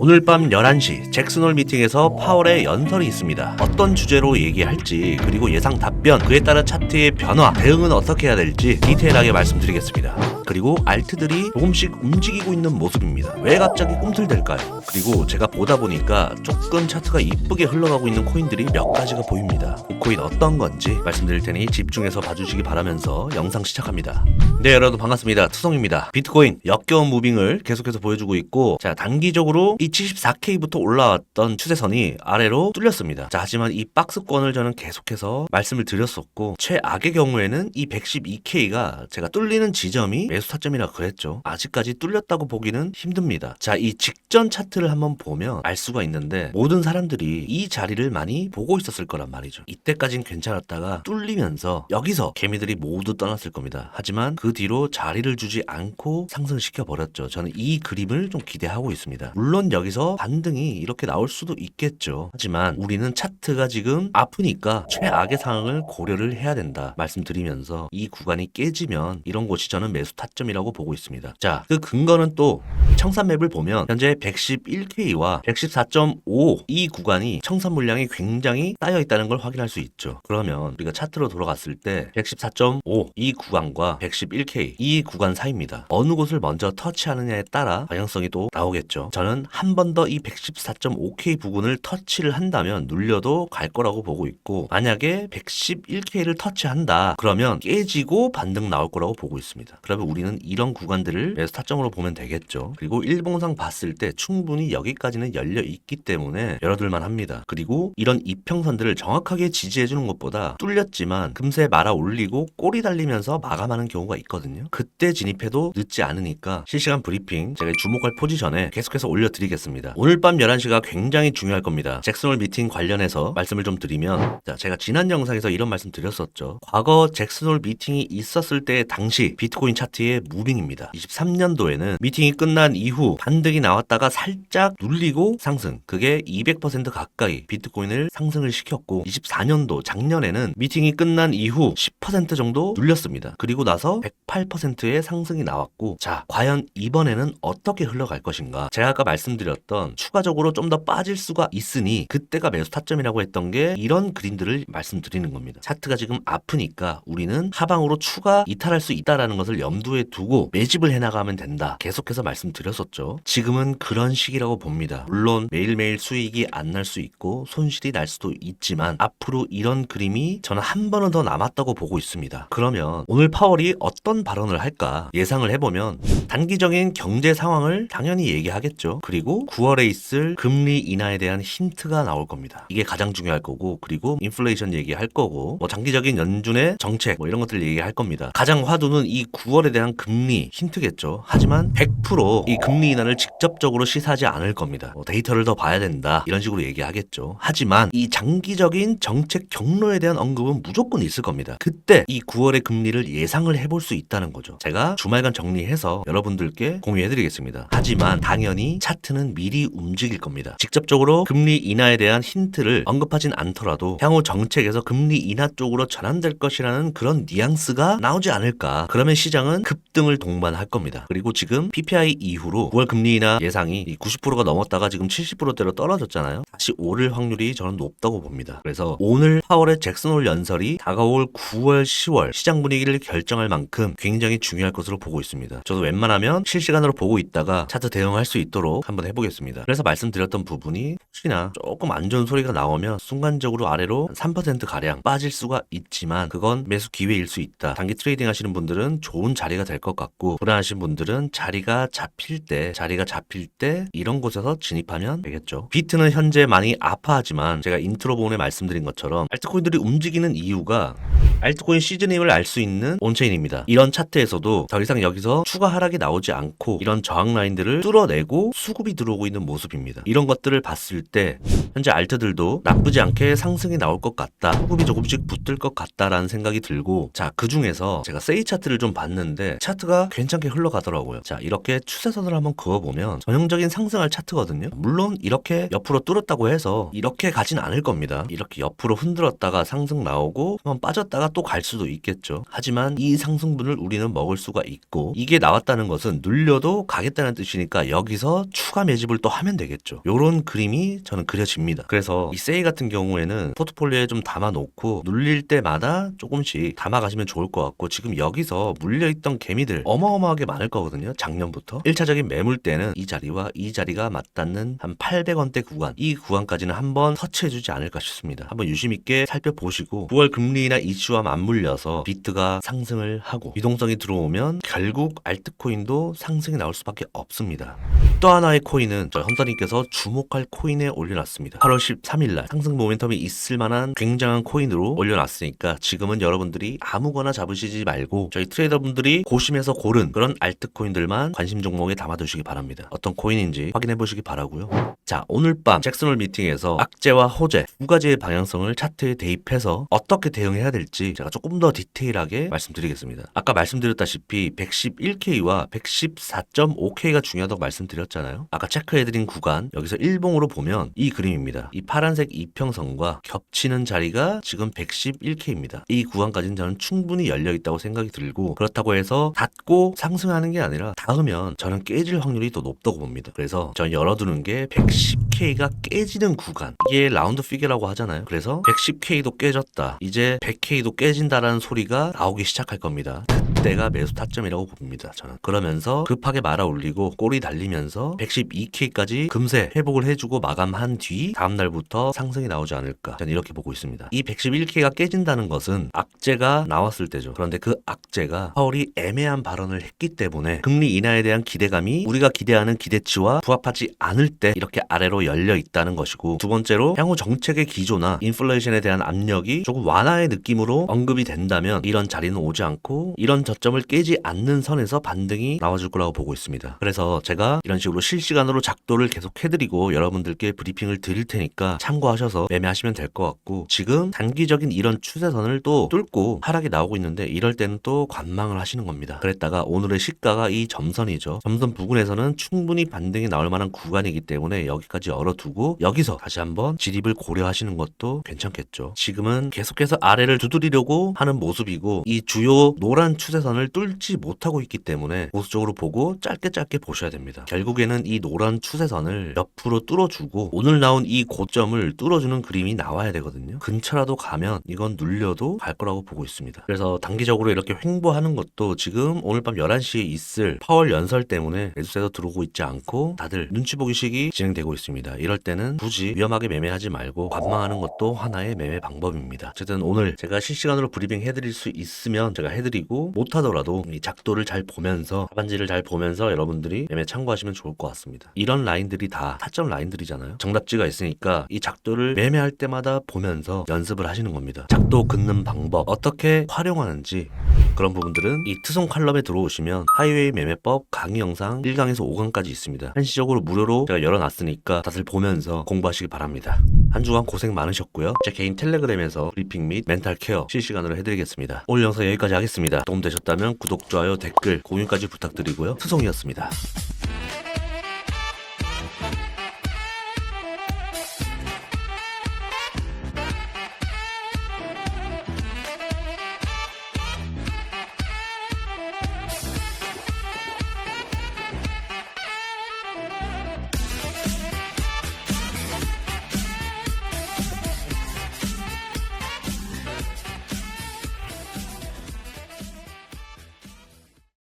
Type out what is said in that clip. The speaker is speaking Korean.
오늘 밤 11시 잭슨홀 미팅에서 파월의 연설이 있습니다. 어떤 주제로 얘기할지, 그리고 예상 답변, 그에 따른 차트의 변화, 대응은 어떻게 해야 될지 디테일하게 말씀드리겠습니다. 그리고 알트들이 조금씩 움직이고 있는 모습입니다. 왜 갑자기 꿈틀댈까요? 그리고 제가 보다 보니까 조금 차트가 이쁘게 흘러가고 있는 코인들이 몇 가지가 보입니다. 그 코인 어떤 건지 말씀드릴 테니 집중해서 봐주시기 바라면서 영상 시작합니다. 네, 여러분 반갑습니다. 투성입니다. 비트코인 역겨운 무빙을 계속해서 보여주고 있고, 자, 단기적으로 이 74K부터 올라왔던 추세선이 아래로 뚫렸습니다. 자, 하지만 이 박스권을 저는 계속해서 말씀을 드렸었고, 최악의 경우에는 이 112K가 제가 뚫리는 지점이 매수 타점이라 그랬죠. 아직까지 뚫렸다고 보기는 힘듭니다. 자, 이 직전 차트를 한번 보면 알 수가 있는데, 모든 사람들이 이 자리를 많이 보고 있었을 거란 말이죠. 이때까진 괜찮았다가 뚫리면서 여기서 개미들이 모두 떠났을 겁니다. 하지만 그 뒤로 자리를 주지 않고 상승시켜 버렸죠. 저는 이 그림을 좀 기대하고 있습니다. 물론 여기서 반등이 이렇게 나올 수도 있겠죠. 하지만 우리는 차트가 지금 아프니까 최악의 상황을 고려를 해야 된다 말씀드리면서, 이 구간이 깨지면 이런 곳이 저는 매수 타점이라고 보고 있습니다. 자, 그 근거는 또 청산맵을 보면 현재 111K와 114.5 이 구간이 청산 물량이 굉장히 쌓여 있다는 걸 확인할 수 있죠. 그러면 우리가 차트로 돌아갔을 때 114.5 이 구간과 111K 이 구간 사이입니다. 어느 곳을 먼저 터치하느냐에 따라 방향성이 또 나오겠죠. 저는 한 번 더 이 114.5K 부근을 터치를 한다면 눌려도 갈 거라고 보고 있고, 만약에 111K를 터치한다 그러면 깨지고 반등 나올 거라고 보고 있습니다. 그러면 우리는 이런 구간들을 매수 타점으로 보면 되겠죠. 그리고 일봉상 봤을 때 충분히 여기까지는 열려 있기 때문에 열어둘만 합니다. 그리고 이런 이평선들을 정확하게 지지해 주는 것보다 뚫렸지만 금세 말아 올리고 꼬리 달리면서 마감하는 경우가 있거든요. 그때 진입해도 늦지 않으니까 실시간 브리핑 제가 주목할 포지션에 계속해서 올려드리겠습니다. 오늘 밤 11시가 굉장히 중요할 겁니다. 잭슨홀 미팅 관련해서 말씀을 좀 드리면, 자, 제가 지난 영상에서 이런 말씀 드렸었죠. 과거 잭슨홀 미팅이 있었을 때 당시 비트코인 차트의 무빙입니다. 23년도에는 미팅이 끝난 이후 반등이 나왔다가 살짝 눌리고 상승, 그게 200% 가까이 비트코인을 상승을 시켰고, 24년도 작년에는 미팅이 끝난 이후 10% 정도 눌렸습니다. 그리고 나서 108%의 상승이 나왔고, 자, 과연 이번에는 어떻게 흘러갈 것인가. 제가 아까 말씀드렸던 추가적으로 좀 더 빠질 수가 있으니 그때가 매수 타점이라고 했던 게 이런 그림들을 말씀드리는 겁니다. 차트가 지금 아프니까 우리는 하방으로 추가 이탈할 수 있다는 것을 염두에 두고 매집을 해나가면 된다 계속해서 말씀드렸었죠. 지금은 그런 시기라고 봅니다. 물론 매일매일 수익이 안 날 수 있고 손실이 날 수도 있지만 앞으로 이런 그림이 저는 한 번은 더 남았다고 보고 있습니다. 그러면 오늘 파월이 어떤 발언을 할까 예상을 해보면, 단기적인 경제 상황을 당연히 얘기하겠죠. 그리고 9월에 있을 금리 인하에 대한 힌트가 나올 겁니다. 이게 가장 중요할 거고, 그리고 인플레이션 얘기할 거고, 뭐 장기적인 연준의 정책 뭐 이런 것들 얘기할 겁니다. 가장 화두는 이 9월에 대한 금리 힌트겠죠. 하지만 100% 이 금리 인하를 직접적으로 시사하지 않을 겁니다. 뭐 데이터를 더 봐야 된다 이런 식으로 얘기하겠죠. 하지만 이 장기적인 정책 경로에 대한 언급은 무조건 있을 겁니다. 그때 이 9월의 금리를 예상을 해볼 수 있다는 거죠. 제가 주말간 정리해서 여러분들께 공유해드리겠습니다. 하지만 당연히 차트는 미리 움직일 겁니다. 직접적으로 금리 인하에 대한 힌트를 언급하진 않더라도 향후 정책에서 금리 인하 쪽으로 전환될 것이라는 그런 뉘앙스가 나오지 않을까. 그러면 시장은 급등을 동반할 겁니다. 그리고 지금 PPI 이후로 9월 금리 인하 예상이 90%가 넘었다가 지금 70%대로 떨어졌잖아요. 다시 오를 확률이 저는 높다고 봅니다. 그래서 오늘 파월의 잭슨홀 연설이 다가올 9월, 10월 시장 분위기를 결정할 만큼 굉장히 중요할 것으로 보고 있습니다. 저도 웬만하면 실시간으로 보고 있다가 차트 대응할 수 있도록 한번 해보겠습니다. 그래서 말씀드렸던 부분이 혹시나 조금 안 좋은 소리가 나오면 순간적으로 아래로 3%가량 빠질 수가 있지만 그건 매수 기회일 수 있다. 단기 트레이딩 하시는 분들은 좋은 자리가 될 것 같고, 불안하신 분들은 자리가 잡힐 때 이런 곳에서 진입하면 되겠죠. 비트는 현재 많이 아파하지만 제가 인트로 부분에 말씀드린 것처럼 알트코인들이 움직이는 이유가 알트코인 시즈닝을 알 수 있는 온체인입니다. 이런 차트에서도 더 이상 여기서 추가 하락이 나오지 않고 이런 저항 라인들을 뚫어내고 수급이 들어오고 있는 모습입니다. 이런 것들을 봤을 때 현재 알트들도 나쁘지 않게 상승이 나올 것 같다, 수급이 조금씩 붙을 것 같다라는 생각이 들고, 자, 그 중에서 제가 세이 차트를 좀 봤는데 했는데 차트가 괜찮게 흘러가더라고요. 자, 이렇게 추세선을 한번 그어보면 전형적인 상승할 차트거든요. 물론 이렇게 옆으로 뚫었다고 해서 이렇게 가진 않을 겁니다. 이렇게 옆으로 흔들었다가 상승 나오고 한번 빠졌다가 또 갈 수도 있겠죠. 하지만 이 상승분을 우리는 먹을 수가 있고, 이게 나왔다는 것은 눌려도 가겠다는 뜻이니까 여기서 추가 매집을 또 하면 되겠죠. 요런 그림이 저는 그려집니다. 그래서 이 세이 같은 경우에는 포트폴리오에 좀 담아놓고 눌릴 때마다 조금씩 담아가시면 좋을 것 같고, 지금 여기서 물려있던 개미들 어마어마하게 많을 거거든요. 작년부터 1차적인 매물 때는 이 자리와 이 자리가 맞닿는 한 800원대 구간, 이 구간까지는 한번 터치해주지 않을까 싶습니다. 한번 유심있게 살펴보시고 9월 금리나 이슈와 맞물려서 비트가 상승을 하고 유동성이 들어오면 결국 알트코인도 상승이 나올 수밖에 없습니다. 또 하나의 코인은 저희 헌터님께서 주목할 코인에 올려놨습니다. 8월 13일날 상승 모멘텀이 있을 만한 굉장한 코인으로 올려놨으니까 지금은 여러분들이 아무거나 잡으시지 말고 저희 트레이더분들이 고심해서 고른 그런 알트코인들만 관심 종목에 담아두시기 바랍니다. 어떤 코인인지 확인해 보시기 바라고요. 자, 오늘 밤 잭슨홀 미팅에서 악재와 호재 두 가지의 방향성을 차트에 대입해서 어떻게 대응해야 될지 제가 조금 더 디테일하게 말씀드리겠습니다. 아까 말씀드렸다시피 111K와 114.5K가 중요하다고 말씀드렸잖아요. 아까 체크해드린 구간, 여기서 일봉으로 보면 이 그림입니다. 이 파란색 이평선과 겹치는 자리가 지금 111K입니다. 이 구간까지는 저는 충분히 열려있다고 생각이 들고, 그렇다고 해서 닫고 상승하는 게 아니라 닿으면 저는 깨질 확률이 더 높다고 봅니다. 그래서 저는 열어두는 게 110K가 깨지는 구간, 이게 라운드 피겨라고 하잖아요. 그래서 110K도 깨졌다, 이제 100K도 깨진다라는 소리가 나오기 시작할 겁니다. 그때가 매수 타점이라고 봅니다. 저는 그러면서 급하게 말아 올리고 꼬리 달리면서 112K까지 금세 회복을 해주고 마감한 뒤 다음날부터 상승이 나오지 않을까, 저는 이렇게 보고 있습니다. 이 111K가 깨진다는 것은 악재가 나왔을 때죠. 그런데 그 악재가 파월이 애매한 발언을 했기 때문에 금리 인하에 대한 기대감이 우리가 기대하는 기대치와 부합하지 않을 때 이렇게 아래로 열려 있다는 것이고, 두 번째로 향후 정책의 기조나 인플레이션에 대한 압력이 조금 완화의 느낌으로 언급이 된다면 이런 자리는 오지 않고 이런 저점을 깨지 않는 선에서 반등이 나와줄 거라고 보고 있습니다. 그래서 제가 이런 식으로 실시간으로 작도를 계속 해드리고 여러분들께 브리핑을 드릴 테니까 참고하셔서 매매하시면 될 것 같고, 지금 단기적인 이런 추세선을 또 뚫고 하락이 나오고 있는데 이럴 때는 또 관망을 하시는 겁니다. 그랬다가 오늘의 시가가 이 점선이죠. 점선 부근에서는 충분히 반등이 나올 만한 구간이기 때문에 여기까지 열어두고 여기서 다시 한번 진입을 고려하시는 것도 괜찮겠죠. 지금은 계속해서 아래를 두드리려고 하는 모습이고, 이 주요 노란 추세선을 뚫지 못하고 있기 때문에 보수적으로 보고 짧게 보셔야 됩니다. 결국에는 이 노란 추세선을 옆으로 뚫어주고 오늘 나온 이 고점을 뚫어주는 그림이 나와야 되거든요. 근처라도 가면 이건 눌려도 갈 거라고 보고 있습니다. 그래서 단기적으로 이렇게 횡보하는 것도 지금 오늘 밤 11시에 있을 파월 연설 때문에 매수세도 들어오고 있지 않고 다들 눈치 보기 식이 진행되고 있습니다. 이럴 때는 굳이 위험하게 매매하지 말고 관망하는 것도 하나의 매매 방법입니다. 어쨌든 오늘 제가 실시간으로 브리핑 해드릴 수 있으면 제가 해드리고, 못하더라도 이 작도를 잘 보면서 하반지를 잘 보면서 여러분들이 매매 참고하시면 좋을 것 같습니다. 이런 라인들이 다 타점 라인들이잖아요. 정답지가 있으니까 이 작도를 매매할 때마다 보면서 연습을 하시는 겁니다. 작도 긋는 방법 어떻게 활용하는지, 그런 부분들은 이 트송 칼럼에 들어오시면 하이웨이 매매법 강의 영상 1강에서 5강까지 있습니다. 한시적으로 무료로 제가 열어놨으니까 다들 보면서 공부하시기 바랍니다. 한 주간 고생 많으셨고요. 제 개인 텔레그램에서 브리핑 및 멘탈 케어 실시간으로 해드리겠습니다. 오늘 영상 여기까지 하겠습니다. 도움되셨다면 구독, 좋아요, 댓글, 공유까지 부탁드리고요. 트송이었습니다.